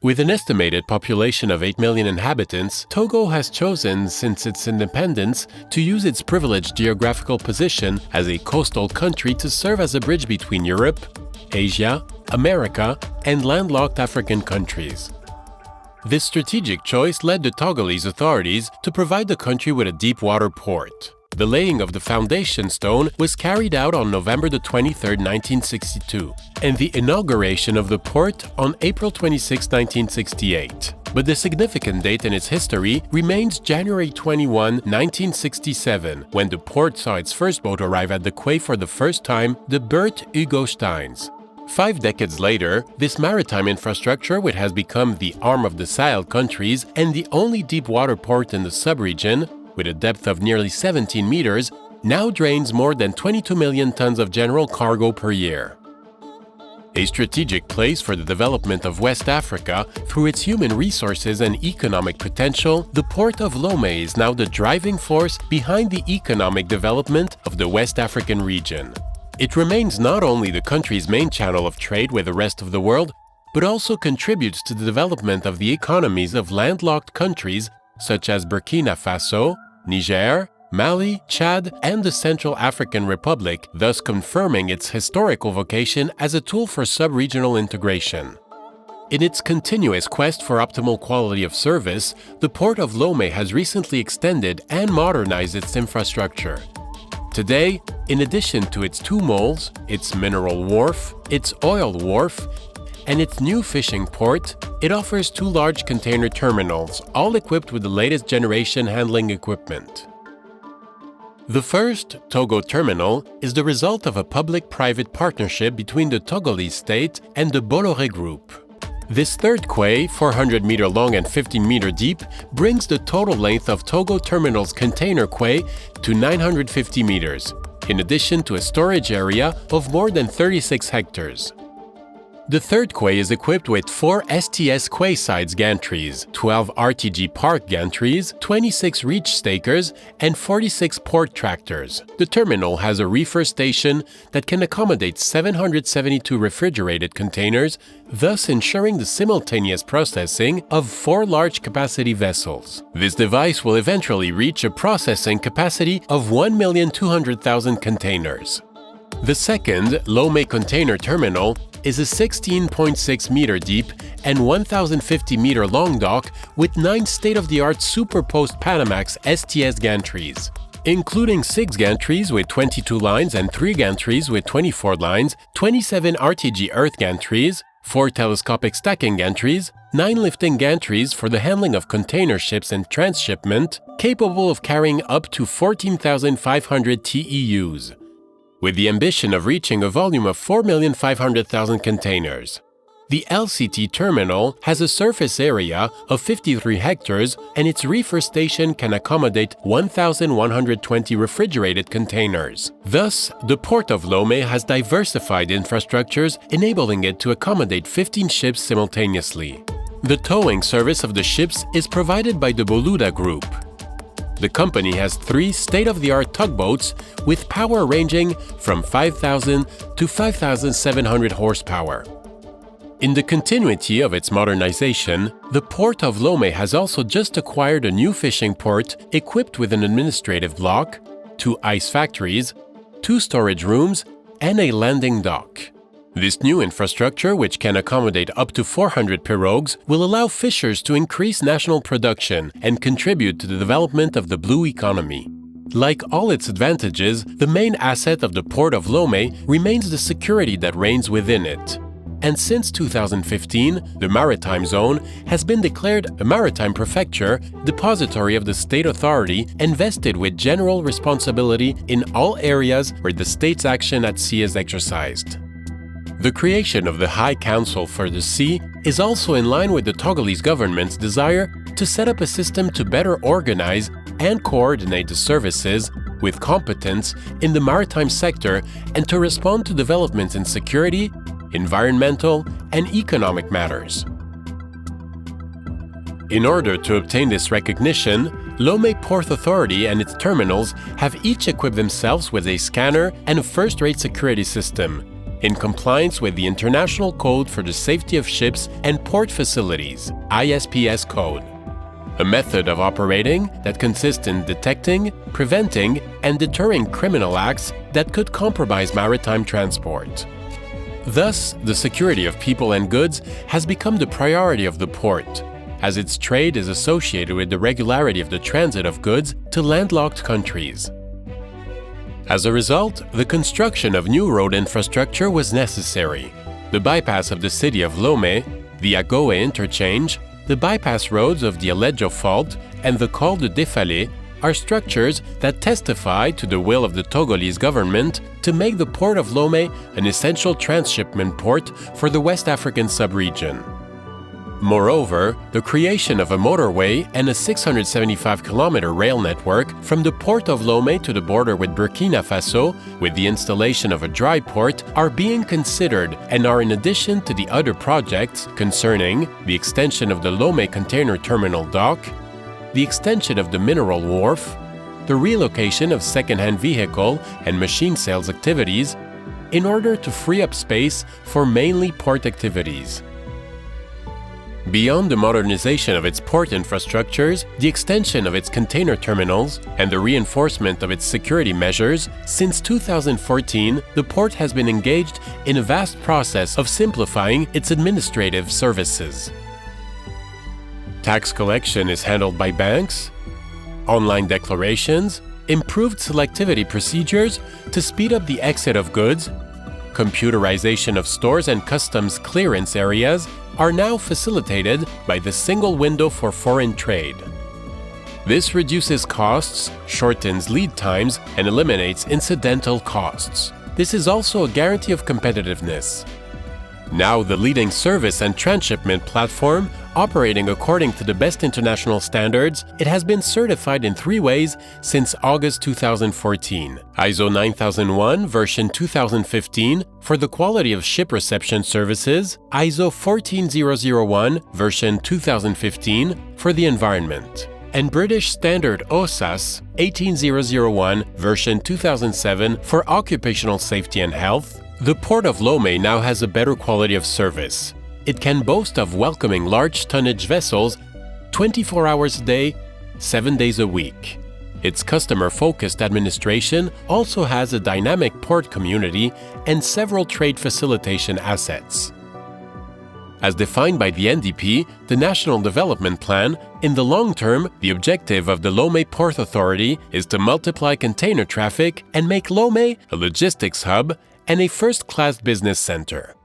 With an estimated population of 8 million inhabitants, Togo has chosen, since its independence, to use its privileged geographical position as a coastal country to serve as a bridge between Europe, Asia, America, and landlocked African countries. This strategic choice led the Togolese authorities to provide the country with a deep-water port. The laying of the foundation stone was carried out on November 23, 1962, and the inauguration of the port on April 26, 1968. But the significant date in its history remains January 21, 1967, when the port saw its first boat arrive at the quay for the first time, the Bert Hugo Steins. 5 decades later, this maritime infrastructure, which has become the arm of the Sahel countries and the only deep-water port in the sub-region, with a depth of nearly 17 meters, now drains more than 22 million tons of general cargo per year. A strategic place for the development of West Africa through its human resources and economic potential, the Port of Lomé is now the driving force behind the economic development of the West African region. It remains not only the country's main channel of trade with the rest of the world, but also contributes to the development of the economies of landlocked countries such as Burkina Faso, Niger, Mali, Chad, and the Central African Republic, thus confirming its historical vocation as a tool for sub-regional integration. In its continuous quest for optimal quality of service, the Port of Lomé has recently extended and modernized its infrastructure. Today, in addition to its 2 moles, its mineral wharf, its oil wharf, and its new fishing port, it offers 2 large container terminals, all equipped with the latest generation handling equipment. The first, Togo Terminal, is the result of a public-private partnership between the Togolese state and the Bolloré Group. This third quay, 400 meter long and 15 meter deep, brings the total length of Togo Terminal's container quay to 950 meters, in addition to a storage area of more than 36 hectares. The third quay is equipped with 4 STS QUAYSIDE gantries, 12 RTG Park gantries, 26 reach stakers, and 46 port tractors. The terminal has a reefer station that can accommodate 772 refrigerated containers, thus ensuring the simultaneous processing of 4 large capacity vessels. This device will eventually reach a processing capacity of 1,200,000 containers. The second, Lomé Container Terminal, is a 16.6 meter deep and 1,050 meter long dock with 9 state-of-the-art superposed Panamax STS gantries. Including 6 gantries with 22 lines and 3 gantries with 24 lines, 27 RTG earth gantries, 4 telescopic stacking gantries, 9 lifting gantries for the handling of container ships and transshipment, capable of carrying up to 14,500 TEUs, with the ambition of reaching a volume of 4,500,000 containers. The LCT terminal has a surface area of 53 hectares and its reefer station can accommodate 1,120 refrigerated containers. Thus, the Port of Lomé has diversified infrastructures, enabling it to accommodate 15 ships simultaneously. The towing service of the ships is provided by the Boluda Group. The company has 3 state-of-the-art tugboats with power ranging from 5,000 to 5,700 horsepower. In the continuity of its modernization, the Port of Lomé has also just acquired a new fishing port equipped with an administrative block, 2 ice factories, 2 storage rooms, and a landing dock. This new infrastructure, which can accommodate up to 400 pirogues, will allow fishers to increase national production and contribute to the development of the blue economy. Like all its advantages, the main asset of the Port of Lomé remains the security that reigns within it. And since 2015, the Maritime Zone has been declared a maritime prefecture, depository of the state authority, and vested with general responsibility in all areas where the state's action at sea is exercised. The creation of the High Council for the Sea is also in line with the Togolese government's desire to set up a system to better organize and coordinate the services with competence in the maritime sector and to respond to developments in security, environmental, and economic matters. In order to obtain this recognition, Lomé Port Authority and its terminals have each equipped themselves with a scanner and a first-rate security system, in compliance with the International Code for the Safety of Ships and Port Facilities, ISPS code. A method of operating that consists in detecting, preventing, and deterring criminal acts that could compromise maritime transport. Thus, the security of people and goods has become the priority of the port, as its trade is associated with the regularity of the transit of goods to landlocked countries. As a result, the construction of new road infrastructure was necessary. The bypass of the city of Lomé, the Agoe interchange, the bypass roads of the Alejo Fault, and the Col de Défalé are structures that testify to the will of the Togolese government to make the port of Lomé an essential transshipment port for the West African sub-region. Moreover, the creation of a motorway and a 675-kilometer rail network from the port of Lomé to the border with Burkina Faso, with the installation of a dry port, are being considered and are in addition to the other projects concerning the extension of the Lomé container terminal dock, the extension of the mineral wharf, the relocation of second-hand vehicle and machine sales activities, in order to free up space for mainly port activities. Beyond the modernization of its port infrastructures, the extension of its container terminals, and the reinforcement of its security measures, since 2014, the port has been engaged in a vast process of simplifying its administrative services. Tax collection is handled by banks, online declarations, improved selectivity procedures to speed up the exit of goods, computerization of stores and customs clearance areas are now facilitated by the single window for foreign trade. This reduces costs, shortens lead times, and eliminates incidental costs. This is also a guarantee of competitiveness. Now the leading service and transshipment platform, operating according to the best international standards, it has been certified in 3 ways since August 2014. ISO 9001 version 2015 for the quality of ship reception services, ISO 14001 version 2015 for the environment, and British Standard OSAS 18001 version 2007 for occupational safety and health. The Port of Lomé now has a better quality of service. It can boast of welcoming large tonnage vessels 24 hours a day, 7 days a week. Its customer-focused administration also has a dynamic port community and several trade facilitation assets. As defined by the NDP, the National Development Plan, in the long term, the objective of the Lomé Port Authority is to multiply container traffic and make Lomé a logistics hub and a first-class business center.